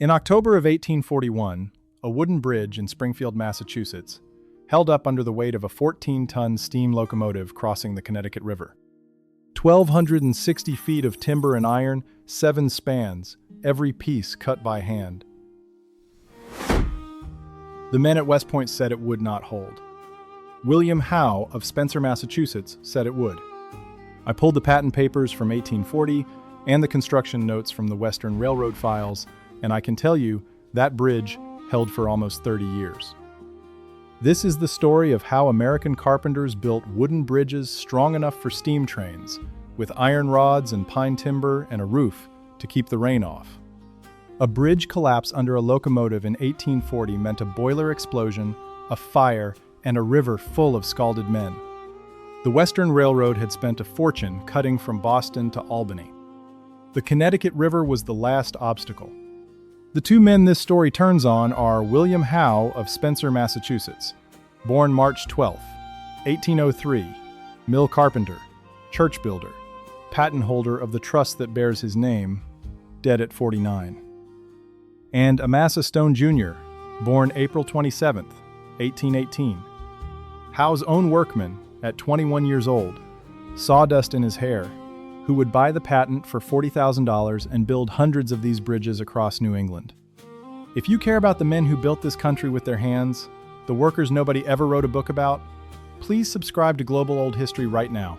In October of 1841, a wooden bridge in Springfield, Massachusetts, held up under the weight of a 14-ton steam locomotive crossing the Connecticut River. 1,260 feet of timber and iron, 7 spans, every piece cut by hand. The men at West Point said it would not hold. William Howe of Spencer, Massachusetts, said it would. I pulled the patent papers from 1840 and the construction notes from the Western Railroad files, and I can tell you that bridge held for almost 30 years. This is the story of how American carpenters built wooden bridges strong enough for steam trains, with iron rods and pine timber and a roof to keep the rain off. A bridge collapse under a locomotive in 1840 meant a boiler explosion, a fire, and a river full of scalded men. The Western Railroad had spent a fortune cutting from Boston to Albany. The Connecticut River was the last obstacle. The two men this story turns on are William Howe of Spencer, Massachusetts, born March 12, 1803, mill carpenter, church builder, patent holder of the trust that bears his name, dead at 49. And Amasa Stone Jr., born April 27, 1818. Howe's own workman, at 21 years old, sawdust in his hair, who would buy the patent for $40,000 and build hundreds of these bridges across New England. If you care about the men who built this country with their hands, the workers nobody ever wrote a book about, please subscribe to Global Old History right now.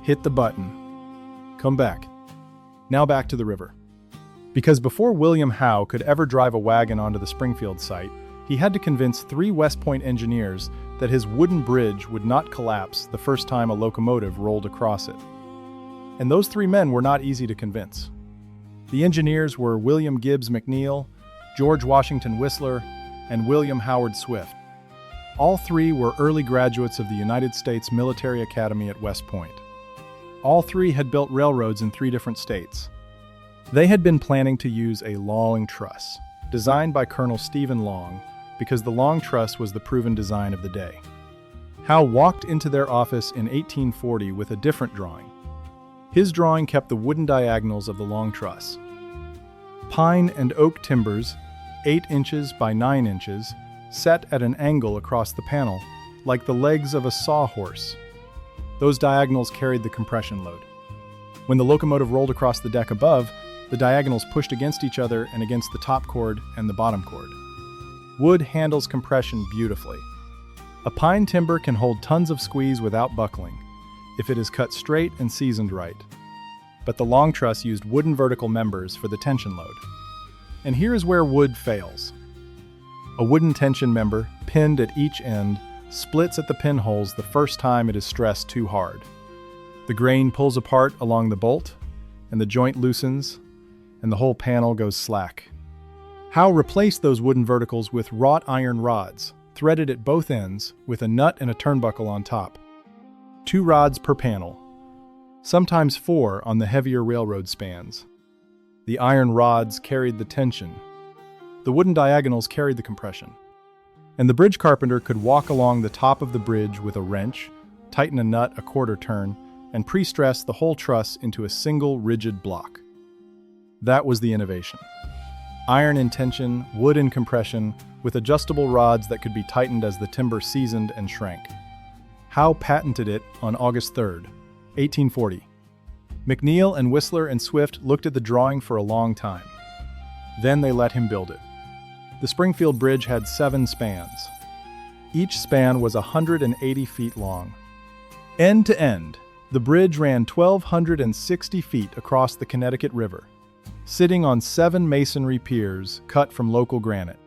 Hit the button. Come back. Now back to the river. Because before William Howe could ever drive a wagon onto the Springfield site, he had to convince 3 West Point engineers that his wooden bridge would not collapse the first time a locomotive rolled across it. And those 3 men were not easy to convince. The engineers were William Gibbs McNeill, George Washington Whistler, and William Howard Swift. All 3 were early graduates of the United States Military Academy at West Point. All 3 had built railroads in 3 different states. They had been planning to use a long truss, designed by Colonel Stephen Long, because the long truss was the proven design of the day. Howe walked into their office in 1840 with a different drawing. His drawing kept the wooden diagonals of the long truss. Pine and oak timbers, 8 inches by 9 inches, set at an angle across the panel, like the legs of a sawhorse. Those diagonals carried the compression load. When the locomotive rolled across the deck above, the diagonals pushed against each other and against the top cord and the bottom cord. Wood handles compression beautifully. A pine timber can hold tons of squeeze without buckling, if it is cut straight and seasoned right. But the long truss used wooden vertical members for the tension load. And here is where wood fails. A wooden tension member, pinned at each end, splits at the pinholes the first time it is stressed too hard. The grain pulls apart along the bolt, and the joint loosens, and the whole panel goes slack. Howe replaced those wooden verticals with wrought iron rods, threaded at both ends, with a nut and a turnbuckle on top. 2 rods per panel, sometimes 4 on the heavier railroad spans. The iron rods carried the tension. The wooden diagonals carried the compression. And the bridge carpenter could walk along the top of the bridge with a wrench, tighten a nut a quarter turn, and pre-stress the whole truss into a single rigid block. That was the innovation. Iron in tension, wood in compression, with adjustable rods that could be tightened as the timber seasoned and shrank. Howe patented it on August 3, 1840. McNeill and Whistler and Swift looked at the drawing for a long time. Then they let him build it. The Springfield Bridge had 7 spans. Each span was 180 feet long. End to end, the bridge ran 1,260 feet across the Connecticut River, sitting on 7 masonry piers cut from local granite.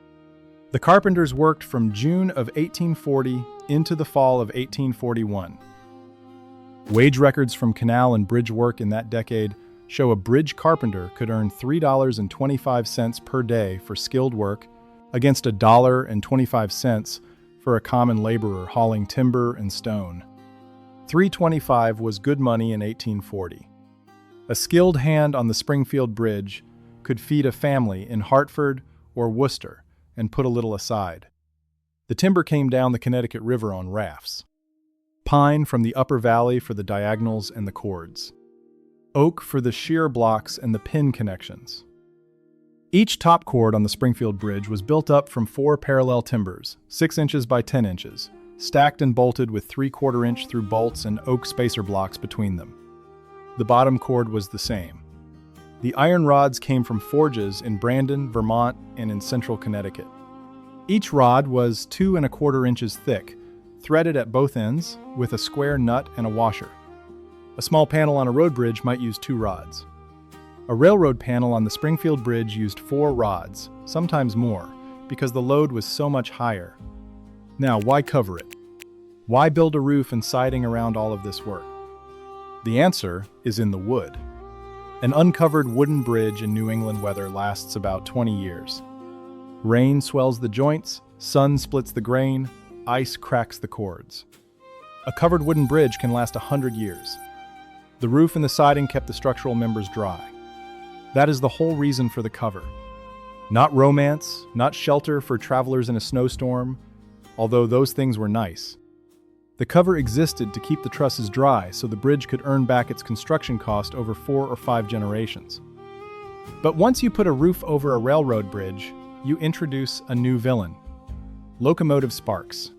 The carpenters worked from June of 1840 into the fall of 1841. Wage records from canal and bridge work in that decade show a bridge carpenter could earn $3.25 per day for skilled work against $1.25 for a common laborer hauling timber and stone. $3.25 was good money in 1840. A skilled hand on the Springfield Bridge could feed a family in Hartford or Worcester and put a little aside. The timber came down the Connecticut River on rafts. Pine from the upper valley for the diagonals and the cords. Oak for the shear blocks and the pin connections. Each top chord on the Springfield Bridge was built up from 4 parallel timbers, 6 inches by 10 inches, stacked and bolted with 3/4-inch through bolts and oak spacer blocks between them. The bottom chord was the same. The iron rods came from forges in Brandon, Vermont, and in central Connecticut. Each rod was 2 1/4 inches thick, threaded at both ends with a square nut and a washer. A small panel on a road bridge might use 2 rods. A railroad panel on the Springfield Bridge used 4 rods, sometimes more, because the load was so much higher. Now, why cover it? Why build a roof and siding around all of this work? The answer is in the wood. An uncovered wooden bridge in New England weather lasts about 20 years. Rain swells the joints, sun splits the grain, ice cracks the cords. A covered wooden bridge can last 100 years. The roof and the siding kept the structural members dry. That is the whole reason for the cover. Not romance, not shelter for travelers in a snowstorm, although those things were nice. The cover existed to keep the trusses dry so the bridge could earn back its construction cost over 4 or 5 generations. But once you put a roof over a railroad bridge, you introduce a new villain: locomotive sparks.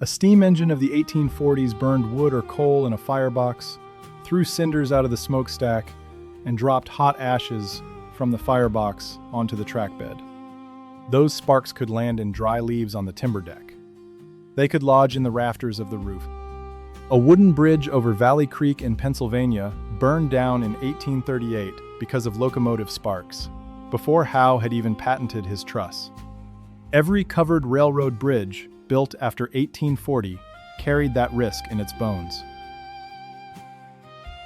A steam engine of the 1840s burned wood or coal in a firebox, threw cinders out of the smokestack, and dropped hot ashes from the firebox onto the track bed. Those sparks could land in dry leaves on the timber deck. They could lodge in the rafters of the roof. A wooden bridge over Valley Creek in Pennsylvania burned down in 1838 because of locomotive sparks, before Howe had even patented his truss. Every covered railroad bridge built after 1840 carried that risk in its bones.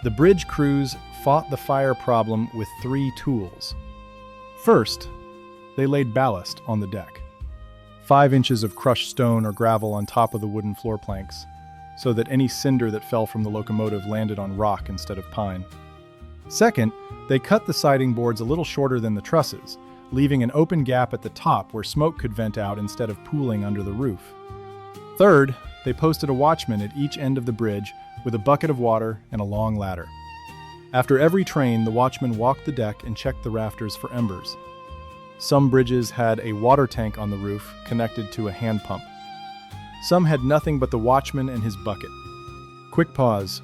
The bridge crews fought the fire problem with 3 tools. First, they laid ballast on the deck. 5 inches of crushed stone or gravel on top of the wooden floor planks, so that any cinder that fell from the locomotive landed on rock instead of pine. Second, they cut the siding boards a little shorter than the trusses, leaving an open gap at the top where smoke could vent out instead of pooling under the roof. Third, they posted a watchman at each end of the bridge with a bucket of water and a long ladder. After every train, the watchman walked the deck and checked the rafters for embers. Some bridges had a water tank on the roof connected to a hand pump. Some had nothing but the watchman and his bucket. Quick pause.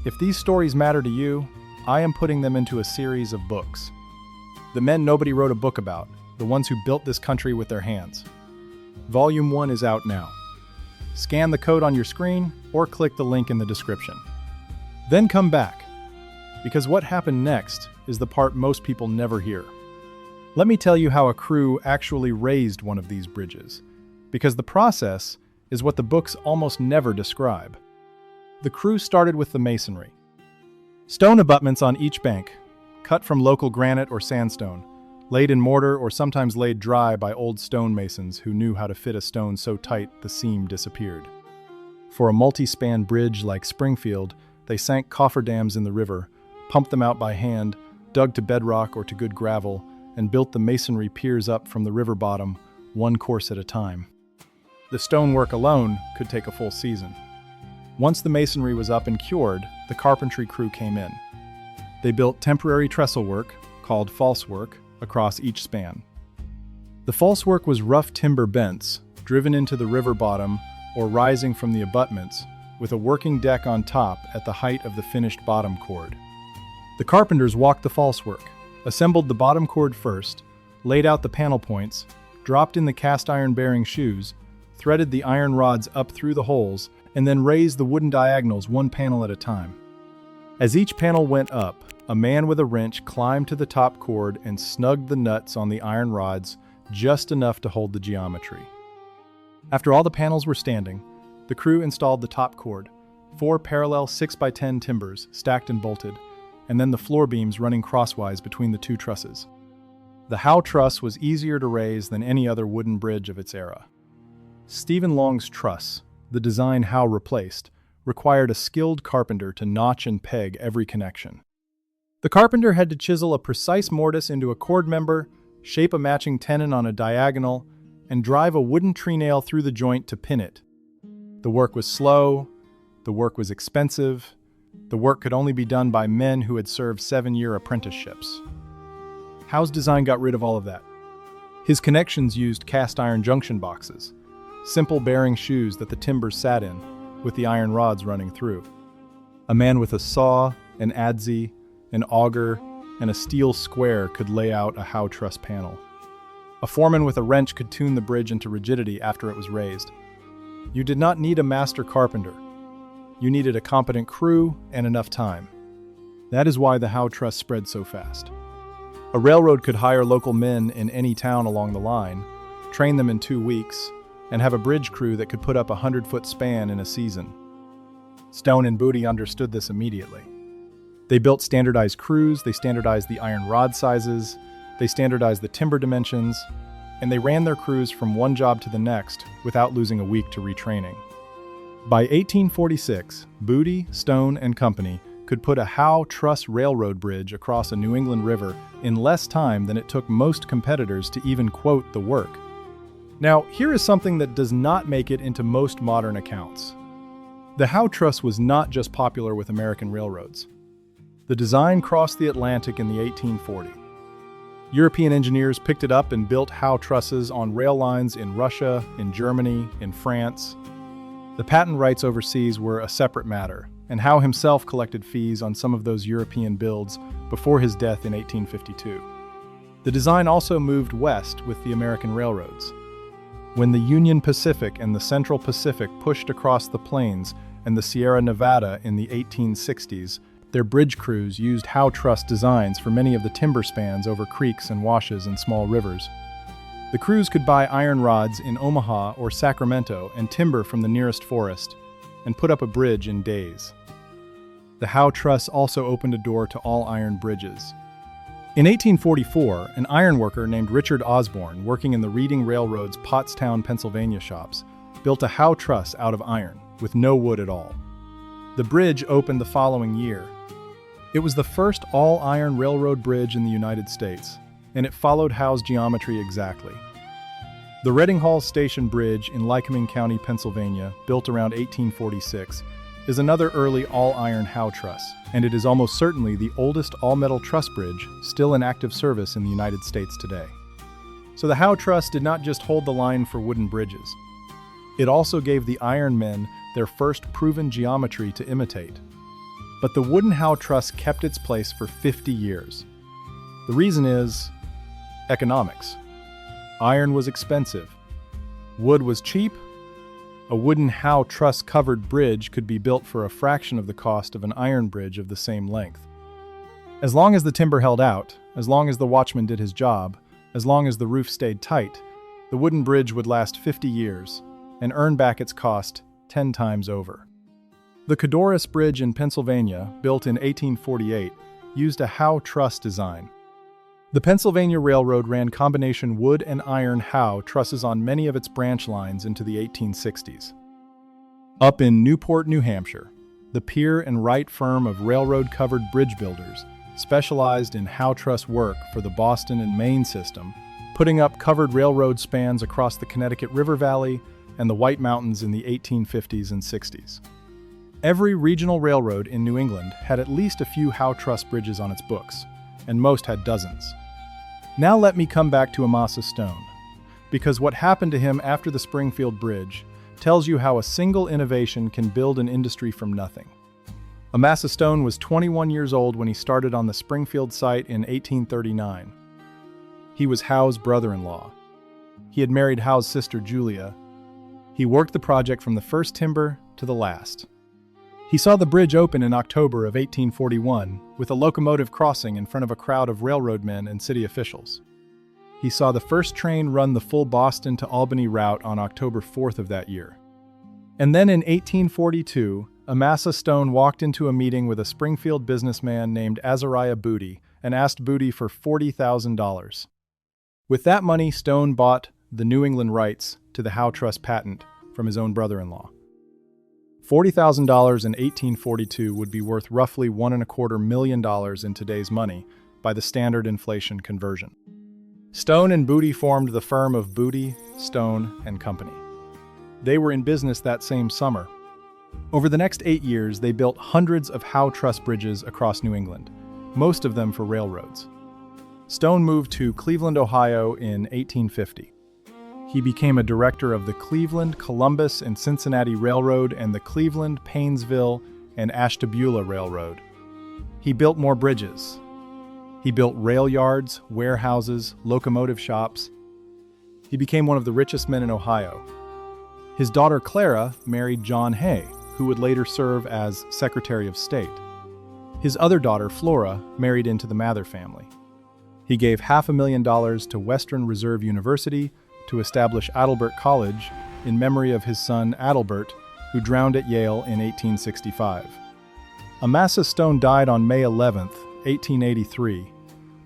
If these stories matter to you, I am putting them into a series of books. The men nobody wrote a book about, the ones who built this country with their hands. Volume 1 is out now. Scan the code on your screen or click the link in the description. Then come back, because what happened next is the part most people never hear. Let me tell you how a crew actually raised one of these bridges, because the process is what the books almost never describe. The crew started with the masonry. Stone abutments on each bank, cut from local granite or sandstone, laid in mortar or sometimes laid dry by old stonemasons who knew how to fit a stone so tight the seam disappeared. For a multi-span bridge like Springfield, they sank cofferdams in the river, pumped them out by hand, dug to bedrock or to good gravel, and built the masonry piers up from the river bottom, one course at a time. The stonework alone could take a full season. Once the masonry was up and cured, the carpentry crew came in. They built temporary trestle work, called false work, across each span. The false work was rough timber bents, driven into the river bottom or rising from the abutments, with a working deck on top at the height of the finished bottom chord. The carpenters walked the false work, assembled the bottom chord first, laid out the panel points, dropped in the cast iron bearing shoes, threaded the iron rods up through the holes, and then raised the wooden diagonals one panel at a time. As each panel went up, a man with a wrench climbed to the top chord and snugged the nuts on the iron rods just enough to hold the geometry. After all the panels were standing, the crew installed the top chord, 4 parallel 6x10 timbers stacked and bolted, and then the floor beams running crosswise between the 2 trusses. The Howe truss was easier to raise than any other wooden bridge of its era. Stephen Long's truss, the design Howe replaced, required a skilled carpenter to notch and peg every connection. The carpenter had to chisel a precise mortise into a chord member, shape a matching tenon on a diagonal, and drive a wooden tree nail through the joint to pin it. The work was slow, the work was expensive, the work could only be done by men who had served 7-year apprenticeships. Howe's design got rid of all of that. His connections used cast iron junction boxes, simple bearing shoes that the timbers sat in, with the iron rods running through. A man with a saw, an adze, an auger, and a steel square could lay out a Howe truss panel. A foreman with a wrench could tune the bridge into rigidity after it was raised. You did not need a master carpenter. You needed a competent crew and enough time. That is why the Howe truss spread so fast. A railroad could hire local men in any town along the line, train them in 2 weeks, and have a bridge crew that could put up a 100-foot span in a season. Stone and Booty understood this immediately. They built standardized crews, they standardized the iron rod sizes, they standardized the timber dimensions, and they ran their crews from one job to the next without losing a week to retraining. By 1846, Booty, Stone, and Company could put a Howe truss railroad bridge across a New England river in less time than it took most competitors to even quote the work. Now, here is something that does not make it into most modern accounts. The Howe truss was not just popular with American railroads. The design crossed the Atlantic in the 1840s. European engineers picked it up and built Howe trusses on rail lines in Russia, in Germany, in France. The patent rights overseas were a separate matter, and Howe himself collected fees on some of those European builds before his death in 1852. The design also moved west with the American railroads. When the Union Pacific and the Central Pacific pushed across the plains and the Sierra Nevada in the 1860s, their bridge crews used Howe truss designs for many of the timber spans over creeks and washes and small rivers. The crews could buy iron rods in Omaha or Sacramento and timber from the nearest forest, and put up a bridge in days. The Howe truss also opened a door to all iron bridges. In 1844, an ironworker named Richard Osborne, working in the Reading Railroad's Pottstown, Pennsylvania shops, built a Howe truss out of iron, with no wood at all. The bridge opened the following year. It was the first all-iron railroad bridge in the United States, and it followed Howe's geometry exactly. The Readinghall Station Bridge in Lycoming County, Pennsylvania, built around 1846, is another early all-iron Howe truss, and it is almost certainly the oldest all-metal truss bridge still in active service in the United States today. So the Howe truss did not just hold the line for wooden bridges. It also gave the iron men their first proven geometry to imitate. But the wooden Howe truss kept its place for 50 years. The reason is economics. Iron was expensive. Wood was cheap. A wooden Howe truss-covered bridge could be built for a fraction of the cost of an iron bridge of the same length. As long as the timber held out, as long as the watchman did his job, as long as the roof stayed tight, the wooden bridge would last 50 years and earn back its cost 10 times over. The Codorus Bridge in Pennsylvania, built in 1848, used a Howe truss design. The Pennsylvania Railroad ran combination wood and iron Howe trusses on many of its branch lines into the 1860s. Up in Newport, New Hampshire, the Pier and Wright firm of railroad-covered bridge builders specialized in Howe truss work for the Boston and Maine system, putting up covered railroad spans across the Connecticut River Valley and the White Mountains in the 1850s and 60s. Every regional railroad in New England had at least a few Howe truss bridges on its books, and most had dozens. Now let me come back to Amasa Stone, because what happened to him after the Springfield Bridge tells you how a single innovation can build an industry from nothing. Amasa Stone was 21 years old when he started on the Springfield site in 1839. He was Howe's brother-in-law. He had married Howe's sister Julia. He worked the project from the first timber to the last. He saw the bridge open in October of 1841 with a locomotive crossing in front of a crowd of railroad men and city officials. He saw the first train run the full Boston to Albany route on October 4th of that year. And then in 1842, Amasa Stone walked into a meeting with a Springfield businessman named Azariah Booty and asked Booty for $40,000. With that money, Stone bought the New England rights to the Howe truss patent from his own brother-in-law. $40,000 in 1842 would be worth roughly $1.25 million in today's money by the standard inflation conversion. Stone and Booty formed the firm of Booty, Stone, and Company. They were in business that same summer. Over the next 8 years, they built hundreds of Howe truss bridges across New England, most of them for railroads. Stone moved to Cleveland, Ohio in 1850. He became a director of the Cleveland, Columbus, and Cincinnati Railroad and the Cleveland, Painesville, and Ashtabula Railroad. He built more bridges. He built rail yards, warehouses, locomotive shops. He became one of the richest men in Ohio. His daughter Clara married John Hay, who would later serve as Secretary of State. His other daughter, Flora, married into the Mather family. He gave $500,000 to Western Reserve University to establish Adelbert College in memory of his son Adelbert, who drowned at Yale in 1865. Amasa Stone died on May 11, 1883,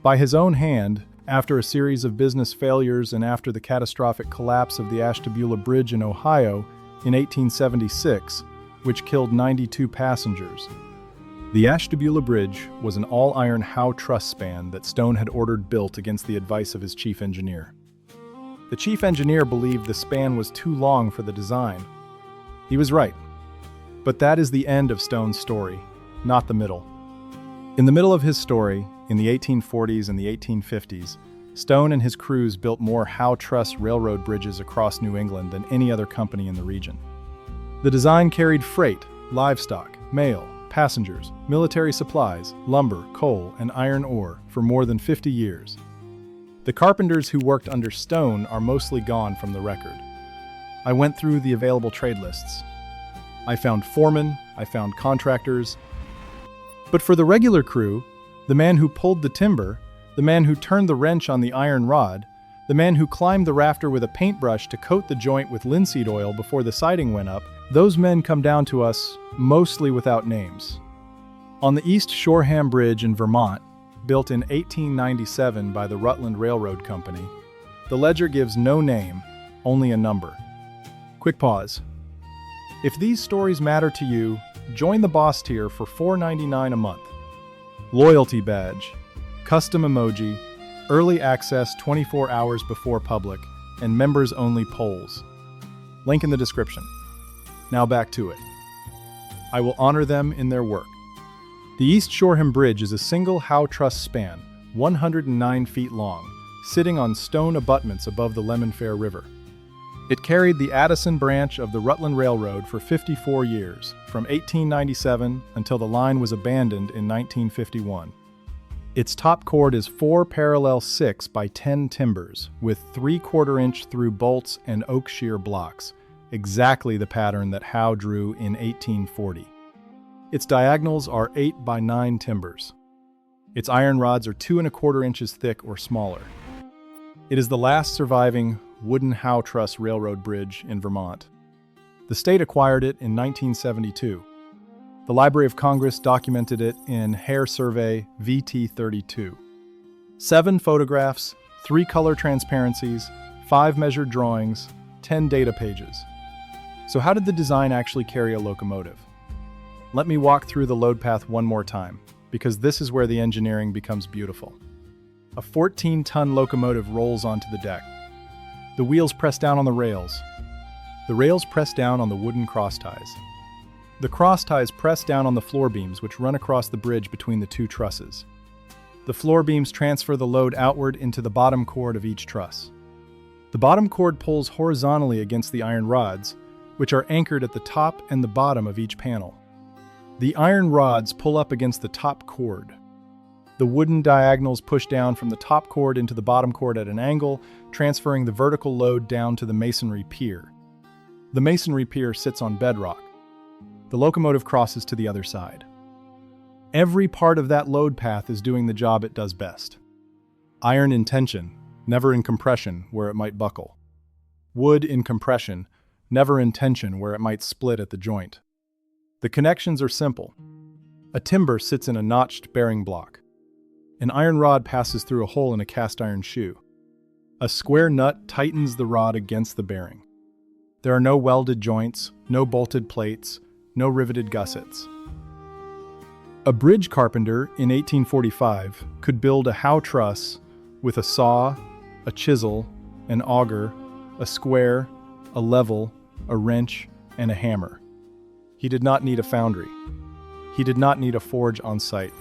by his own hand after a series of business failures and after the catastrophic collapse of the Ashtabula Bridge in Ohio in 1876, which killed 92 passengers. The Ashtabula Bridge was an all-iron Howe truss span that Stone had ordered built against the advice of his chief engineer. The chief engineer believed the span was too long for the design. He was right. But that is the end of Stone's story, not the middle. In the middle of his story, in the 1840s and the 1850s, Stone and his crews built more Howe truss railroad bridges across New England than any other company in the region. The design carried freight, livestock, mail, passengers, military supplies, lumber, coal, and iron ore for more than 50 years. The carpenters who worked under Stone are mostly gone from the record. I went through the available trade lists. I found foremen, I found contractors. But for the regular crew, the man who pulled the timber, the man who turned the wrench on the iron rod, the man who climbed the rafter with a paintbrush to coat the joint with linseed oil before the siding went up, those men come down to us mostly without names. On the East Shoreham Bridge in Vermont, built in 1897 by the Rutland Railroad Company, the ledger gives no name, only a number. Quick pause. If these stories matter to you, join the Boss tier for $4.99 a month. Loyalty badge, custom emoji, early access 24 hours before public, and members-only polls. Link in the description. Now back to it. I will honor them in their work. The East Shoreham Bridge is a single Howe truss span, 109 feet long, sitting on stone abutments above the Lemon Fair River. It carried the Addison branch of the Rutland Railroad for 54 years, from 1897 until the line was abandoned in 1951. Its top chord is 4 parallel 6 by 10 timbers, with 3/4-inch through bolts and oak shear blocks, exactly the pattern that Howe drew in 1840. Its diagonals are 8 by 9 timbers. Its iron rods are 2 1/4 inches thick or smaller. It is the last surviving wooden Howe truss railroad bridge in Vermont. The state acquired it in 1972. The Library of Congress documented it in Hare Survey VT32. 7 photographs, 3 color transparencies, 5 measured drawings, 10 data pages. So how did the design actually carry a locomotive? Let me walk through the load path one more time, because this is where the engineering becomes beautiful. A 14-ton locomotive rolls onto the deck. The wheels press down on the rails. The rails press down on the wooden cross ties. The cross ties press down on the floor beams which run across the bridge between the 2 trusses. The floor beams transfer the load outward into the bottom cord of each truss. The bottom cord pulls horizontally against the iron rods, which are anchored at the top and the bottom of each panel. The iron rods pull up against the top cord. The wooden diagonals push down from the top cord into the bottom cord at an angle, transferring the vertical load down to the masonry pier. The masonry pier sits on bedrock. The locomotive crosses to the other side. Every part of that load path is doing the job it does best. Iron in tension, never in compression where it might buckle. Wood in compression, never in tension where it might split at the joint. The connections are simple. A timber sits in a notched bearing block. An iron rod passes through a hole in a cast iron shoe. A square nut tightens the rod against the bearing. There are no welded joints, no bolted plates, no riveted gussets. A bridge carpenter in 1845 could build a Howe truss with a saw, a chisel, an auger, a square, a level, a wrench, and a hammer. He did not need a foundry. He did not need a forge on site.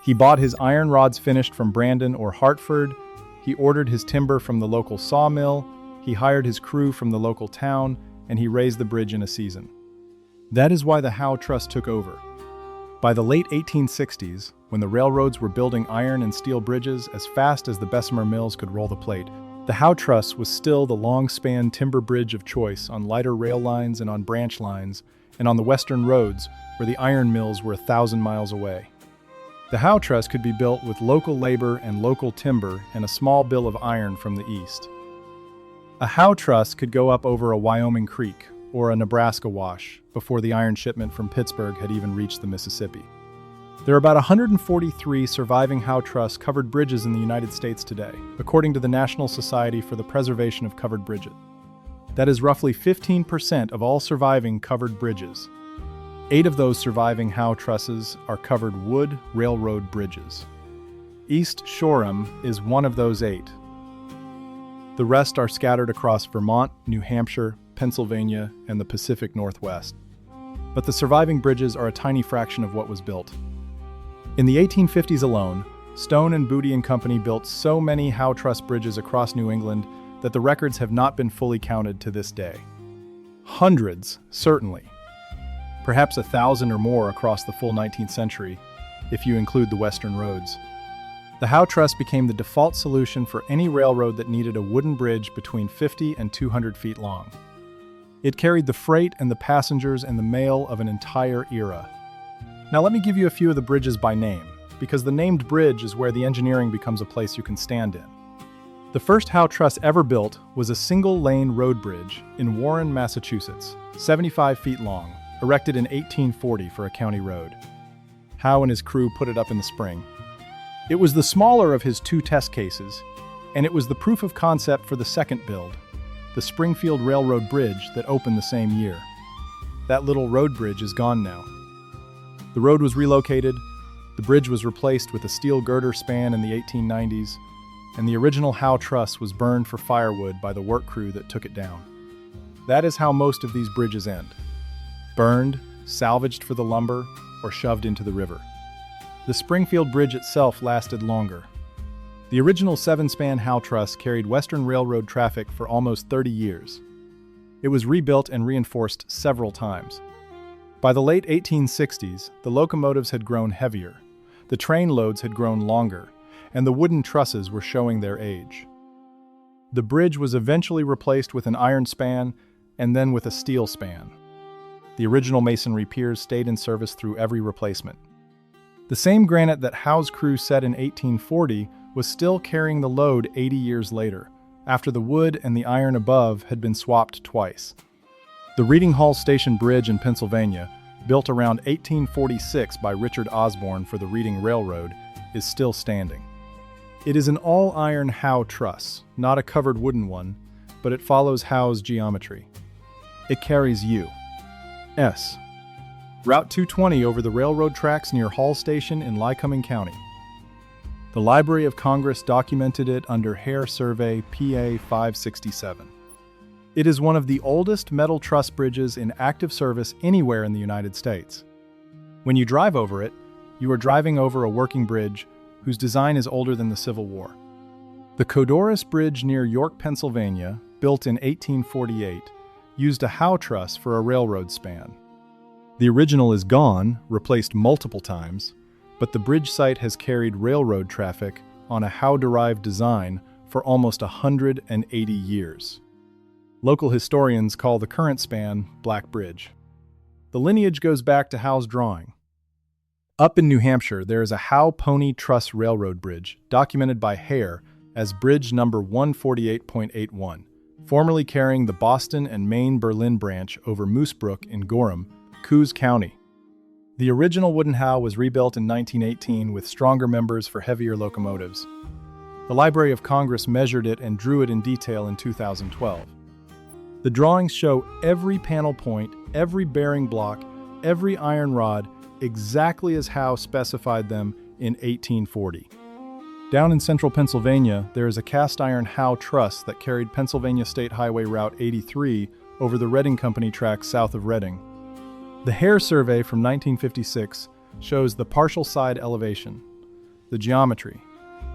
He bought his iron rods finished from Brandon or Hartford, he ordered his timber from the local sawmill, he hired his crew from the local town, and he raised the bridge in a season. That is why the Howe Trust took over. By the late 1860s, when the railroads were building iron and steel bridges as fast as the Bessemer mills could roll the plate, the Howe Truss was still the long-span timber bridge of choice on lighter rail lines and on branch lines, and on the western roads where the iron mills were 1,000 miles away. The Howe Truss could be built with local labor and local timber and a small bill of iron from the east. A Howe Truss could go up over a Wyoming creek or a Nebraska wash before the iron shipment from Pittsburgh had even reached the Mississippi. There are about 143 surviving Howe Truss covered bridges in the United States today, according to the National Society for the Preservation of Covered Bridges. That is roughly 15% of all surviving covered bridges. 8 of those surviving Howe Trusses are covered wood railroad bridges. East Shoreham is one of those 8. The rest are scattered across Vermont, New Hampshire, Pennsylvania, and the Pacific Northwest. But the surviving bridges are a tiny fraction of what was built. In the 1850s alone, Stone and Booty and Company built so many Howe Truss bridges across New England that the records have not been fully counted to this day. Hundreds, certainly. Perhaps 1,000 or more across the full 19th century, if you include the western roads. The Howe Truss became the default solution for any railroad that needed a wooden bridge between 50 and 200 feet long. It carried the freight and the passengers and the mail of an entire era. Now let me give you a few of the bridges by name, because the named bridge is where the engineering becomes a place you can stand in. The first Howe Truss ever built was a single-lane road bridge in Warren, Massachusetts, 75 feet long, erected in 1840 for a county road. Howe and his crew put it up in the spring. It was the smaller of his 2 test cases, and it was the proof of concept for the second build, the Springfield Railroad Bridge that opened the same year. That little road bridge is gone now. The road was relocated, the bridge was replaced with a steel girder span in the 1890s, and the original Howe Truss was burned for firewood by the work crew that took it down. That is how most of these bridges end. Burned, salvaged for the lumber, or shoved into the river. The Springfield Bridge itself lasted longer. The original 7-span Howe Truss carried Western Railroad traffic for almost 30 years. It was rebuilt and reinforced several times. By the late 1860s, the locomotives had grown heavier, the train loads had grown longer, and the wooden trusses were showing their age. The bridge was eventually replaced with an iron span and then with a steel span. The original masonry piers stayed in service through every replacement. The same granite that Howe's crew set in 1840 was still carrying the load 80 years later, after the wood and the iron above had been swapped twice. The Reading Hall Station Bridge in Pennsylvania, built around 1846 by Richard Osborne for the Reading Railroad, is still standing. It is an all-iron Howe Truss, not a covered wooden one, but it follows Howe's geometry. It carries U.S. Route 220 over the railroad tracks near Hall Station in Lycoming County. The Library of Congress documented it under Hare Survey PA 567. It is one of the oldest metal truss bridges in active service anywhere in the United States. When you drive over it, you are driving over a working bridge whose design is older than the Civil War. The Codoris Bridge near York, Pennsylvania, built in 1848, used a Howe Truss for a railroad span. The original is gone, replaced multiple times, but the bridge site has carried railroad traffic on a Howe-derived design for almost 180 years. Local historians call the current span Black Bridge. The lineage goes back to Howe's drawing. Up in New Hampshire, there is a Howe Pony Truss Railroad Bridge, documented by Hare as bridge number 148.81, formerly carrying the Boston and Maine Berlin branch over Moose Brook in Gorham, Coos County. The original wooden Howe was rebuilt in 1918 with stronger members for heavier locomotives. The Library of Congress measured it and drew it in detail in 2012. The drawings show every panel point, every bearing block, every iron rod, exactly as Howe specified them in 1840. Down in central Pennsylvania, there is a cast iron Howe Truss that carried Pennsylvania State Highway Route 83 over the Reading Company tracks south of Reading. The Hare Survey from 1956 shows the partial side elevation. the geometry,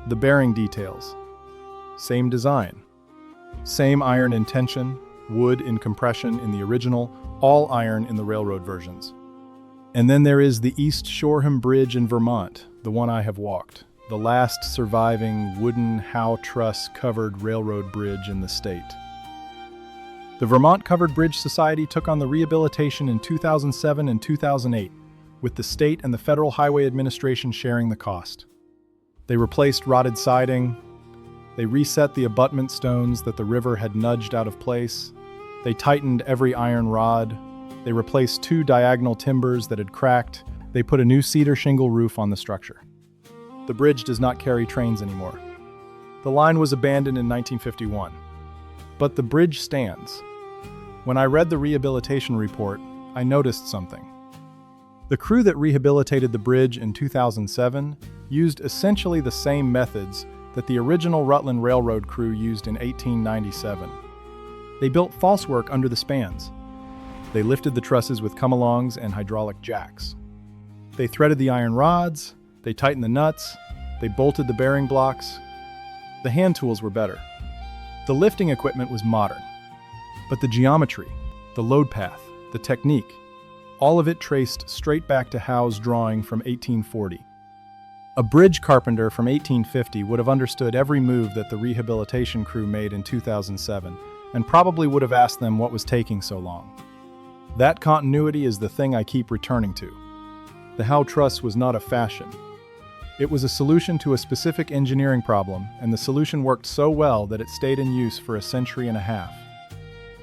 the bearing details. Same design. Same iron in tension, wood in compression in the original, all iron in the railroad versions. And then there is the East Shoreham Bridge in Vermont, the one I have walked, the last surviving wooden Howe truss covered railroad bridge in the state. The Vermont Covered Bridge Society took on the rehabilitation in 2007 and 2008, with the state and the Federal Highway Administration sharing the cost. They replaced rotted siding, they reset the abutment stones that the river had nudged out of place, they tightened every iron rod, they replaced 2 diagonal timbers that had cracked, they put a new cedar shingle roof on the structure. The bridge does not carry trains anymore. The line was abandoned in 1951. But the bridge stands. When I read the rehabilitation report, I noticed something. The crew that rehabilitated the bridge in 2007 used essentially the same methods that the original Rutland Railroad crew used in 1897. They built falsework under the spans. They lifted the trusses with come-alongs and hydraulic jacks. They threaded the iron rods, they tightened the nuts, they bolted the bearing blocks. The hand tools were better. The lifting equipment was modern. But the geometry, the load path, the technique, all of it traced straight back to Howe's drawing from 1840. A bridge carpenter from 1850 would have understood every move that the rehabilitation crew made in 2007 and probably would have asked them what was taking so long. That continuity is the thing I keep returning to. The Howe truss was not a fashion. It was a solution to a specific engineering problem, and the solution worked so well that it stayed in use for a century and a half.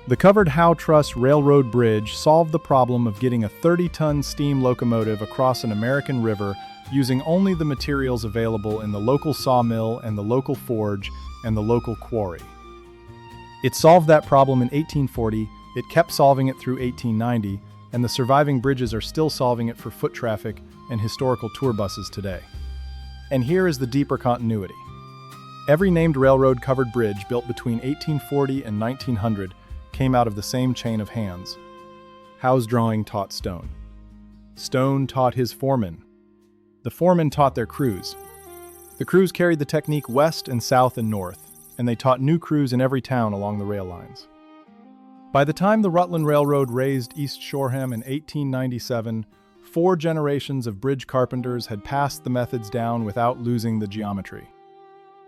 The covered Howe truss railroad bridge solved the problem of getting a 30-ton steam locomotive across an American river using only the materials available in the local sawmill and the local forge and the local quarry. It solved that problem in 1840, it kept solving it through 1890, and the surviving bridges are still solving it for foot traffic and historical tour buses today. And here is the deeper continuity. Every named railroad covered bridge built between 1840 and 1900 came out of the same chain of hands. Howe's drawing taught Stone. Stone taught his foreman. The foreman taught their crews. The crews carried the technique west and south and north, and they taught new crews in every town along the rail lines. By the time the Rutland Railroad raised East Shoreham in 1897, 4 generations of bridge carpenters had passed the methods down without losing the geometry.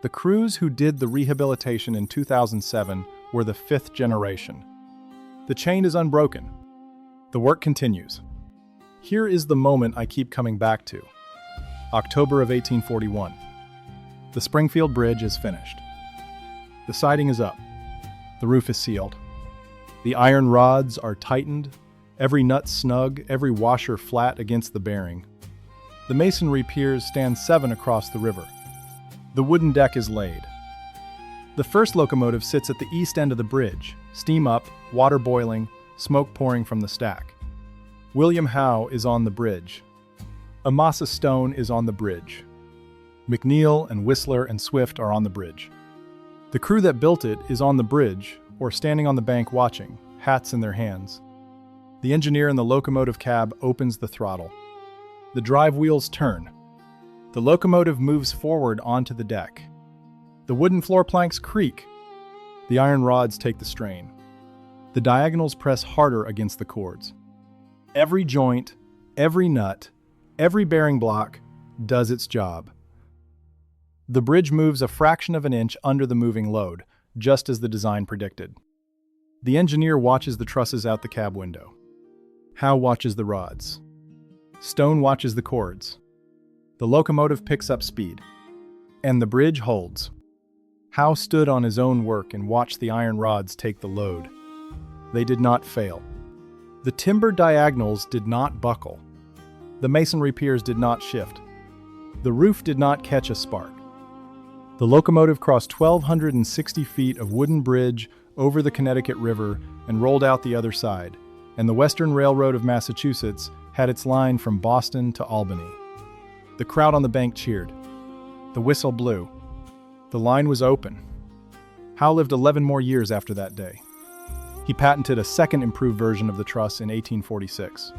The crews who did the rehabilitation in 2007 were the 5th generation. The chain is unbroken. The work continues. Here is the moment I keep coming back to. October of 1841. The Springfield Bridge is finished. The siding is up. The roof is sealed. The iron rods are tightened, every nut snug, every washer flat against the bearing. The masonry piers stand 7 across the river. The wooden deck is laid. The first locomotive sits at the east end of the bridge, steam up, water boiling, smoke pouring from the stack. William Howe is on the bridge. Amasa Stone is on the bridge. McNeil and Whistler and Swift are on the bridge. The crew that built it is on the bridge, or standing on the bank watching, hats in their hands. The engineer in the locomotive cab opens the throttle. The drive wheels turn. The locomotive moves forward onto the deck. The wooden floor planks creak. The iron rods take the strain. The diagonals press harder against the cords. Every joint, every nut, every bearing block does its job. The bridge moves a fraction of an inch under the moving load, just as the design predicted. The engineer watches the trusses out the cab window. Howe watches the rods. Stone watches the cords. The locomotive picks up speed. And the bridge holds. Howe stood on his own work and watched the iron rods take the load. They did not fail. The timber diagonals did not buckle. The masonry piers did not shift. The roof did not catch a spark. The locomotive crossed 1,260 feet of wooden bridge over the Connecticut River and rolled out the other side, and the Western Railroad of Massachusetts had its line from Boston to Albany. The crowd on the bank cheered. The whistle blew. The line was open. Howe lived 11 more years after that day. He patented a second improved version of the truss in 1846.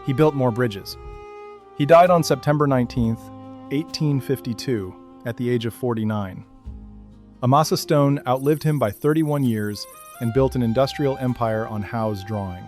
He built more bridges. He died on September 19th, 1852 at the age of 49. Amasa Stone outlived him by 31 years and built an industrial empire on Howe's drawing.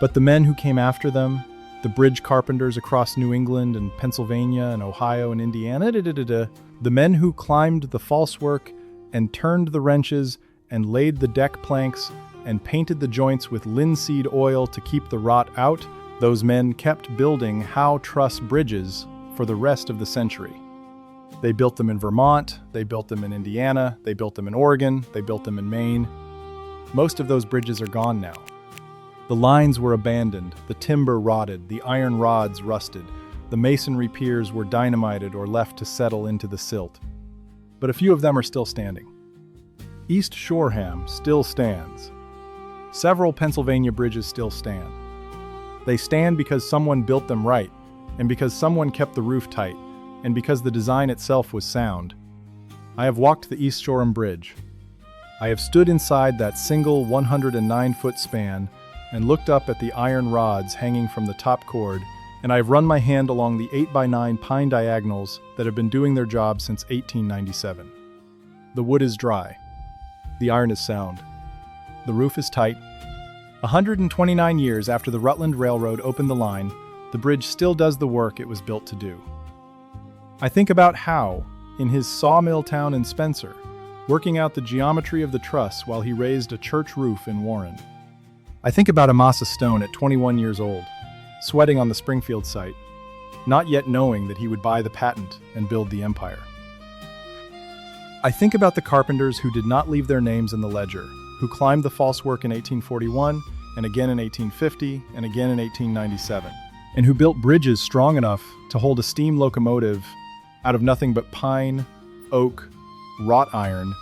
But the men who came after them, the bridge carpenters across New England and Pennsylvania and Ohio and Indiana, the men who climbed the falsework and turned the wrenches and laid the deck planks and painted the joints with linseed oil to keep the rot out, those men kept building Howe Truss bridges for the rest of the century. They built them in Vermont, they built them in Indiana, they built them in Oregon, they built them in Maine. Most of those bridges are gone now. The lines were abandoned, the timber rotted, the iron rods rusted, the masonry piers were dynamited or left to settle into the silt. But a few of them are still standing. East Shoreham still stands. Several Pennsylvania bridges still stand. They stand because someone built them right, and because someone kept the roof tight, and because the design itself was sound. I have walked the East Shoreham Bridge. I have stood inside that single 109-foot span and looked up at the iron rods hanging from the top cord, and I have run my hand along the 8x9 pine diagonals that have been doing their job since 1897. The wood is dry. The iron is sound. The roof is tight. 129 years after the Rutland Railroad opened the line, the bridge still does the work it was built to do. I think about Howe, in his sawmill town in Spencer, working out the geometry of the truss while he raised a church roof in Warren. I think about Amasa Stone at 21 years old, sweating on the Springfield site, not yet knowing that he would buy the patent and build the empire. I think about the carpenters who did not leave their names in the ledger, who climbed the falsework in 1841, and again in 1850, and again in 1897, and who built bridges strong enough to hold a steam locomotive out of nothing but pine, oak, wrought iron,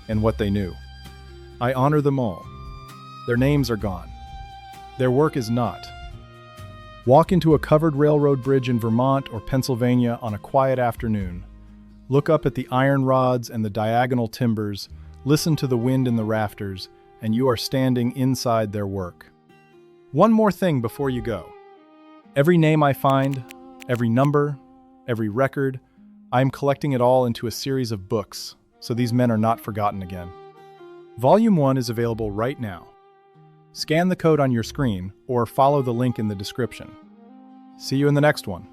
and what they knew. I honor them all. Their names are gone. Their work is not. Walk into a covered railroad bridge in Vermont or Pennsylvania on a quiet afternoon. Look up at the iron rods and the diagonal timbers, listen to the wind in the rafters, and you are standing inside their work. One more thing before you go. Every name I find, every number, every record, I am collecting it all into a series of books, so these men are not forgotten again. Volume 1 is available right now. Scan the code on your screen or follow the link in the description. See you in the next one.